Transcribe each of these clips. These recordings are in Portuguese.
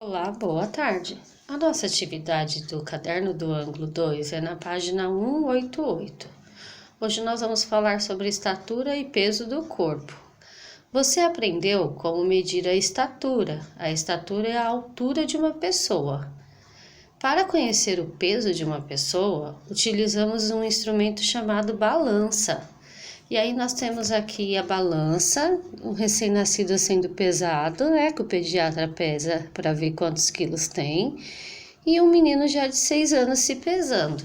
Olá, boa tarde. A nossa atividade do Caderno do Ângulo 2 é na página 188. Hoje nós vamos falar sobre estatura e peso do corpo. Você aprendeu como medir a estatura. A estatura é a altura de uma pessoa. Para conhecer o peso de uma pessoa, utilizamos um instrumento chamado balança. E aí nós temos aqui a balança, um recém-nascido sendo pesado, né? Que o pediatra pesa para ver quantos quilos tem. E um menino já de 6 anos se pesando.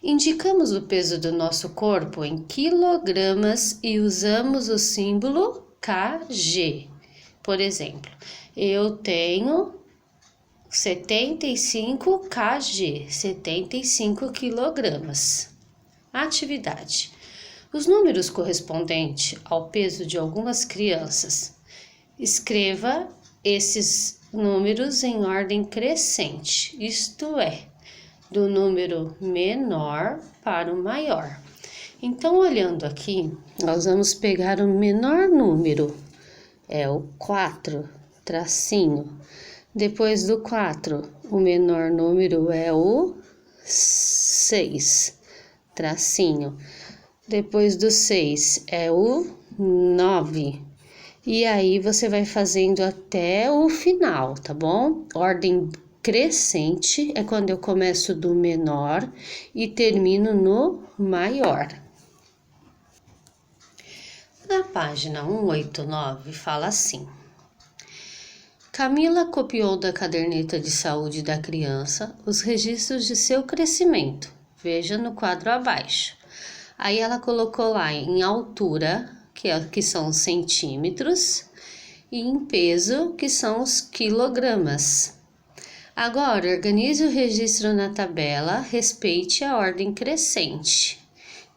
Indicamos o peso do nosso corpo em quilogramas e usamos o símbolo kg. Por exemplo, eu tenho 75 kg, 75 quilogramas. Atividade. Os números correspondentes ao peso de algumas crianças. Escreva esses números em ordem crescente, isto é, do número menor para o maior. Então, olhando aqui, nós vamos pegar o menor número, é o 4, tracinho. Depois do 4, o menor número é o 6, tracinho. Depois do 6 é o 9. E aí você vai fazendo até o final, tá bom? Ordem crescente é quando eu começo do menor e termino no maior. Na página 189 fala assim: Camila copiou da caderneta de saúde da criança os registros de seu crescimento. Veja no quadro abaixo. Aí ela colocou lá em altura, que são os centímetros, e em peso, que são os quilogramas. Agora, organize o registro na tabela, respeite a ordem crescente.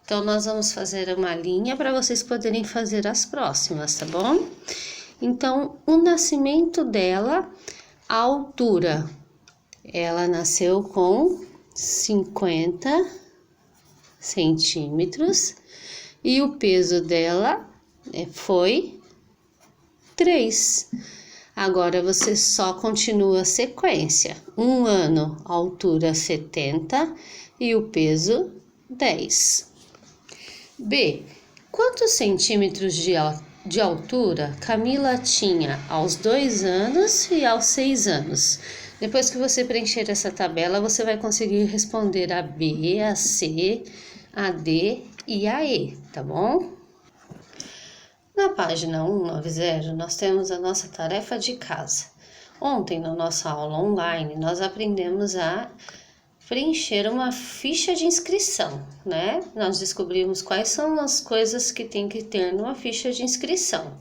Então, nós vamos fazer uma linha para vocês poderem fazer as próximas, tá bom? Então, o nascimento dela, a altura, ela nasceu com 50 centímetros e o peso dela foi 3. Agora você só continua a sequência. 1 ano, altura 70 e o peso 10. B. Quantos centímetros de altura Camila tinha aos 2 anos e aos 6 anos? Depois que você preencher essa tabela, você vai conseguir responder a B, a C, a D e a E, tá bom? Na página 190, nós temos a nossa tarefa de casa. Ontem, na nossa aula online, nós aprendemos a preencher uma ficha de inscrição, né? Nós descobrimos quais são as coisas que tem que ter numa ficha de inscrição.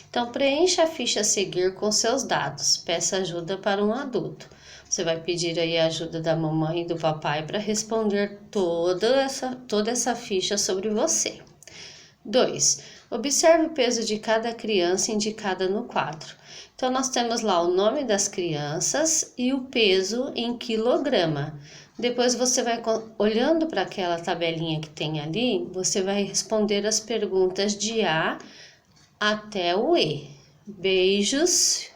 Então, preencha a ficha a seguir com seus dados. Peça ajuda para um adulto. Você vai pedir aí a ajuda da mamãe e do papai para responder toda essa ficha sobre você. 2. Observe o peso de cada criança indicada no quadro. Então, nós temos lá o nome das crianças e o peso em quilograma. Depois você vai, olhando para aquela tabelinha que tem ali, você vai responder as perguntas de A até o E. Beijos!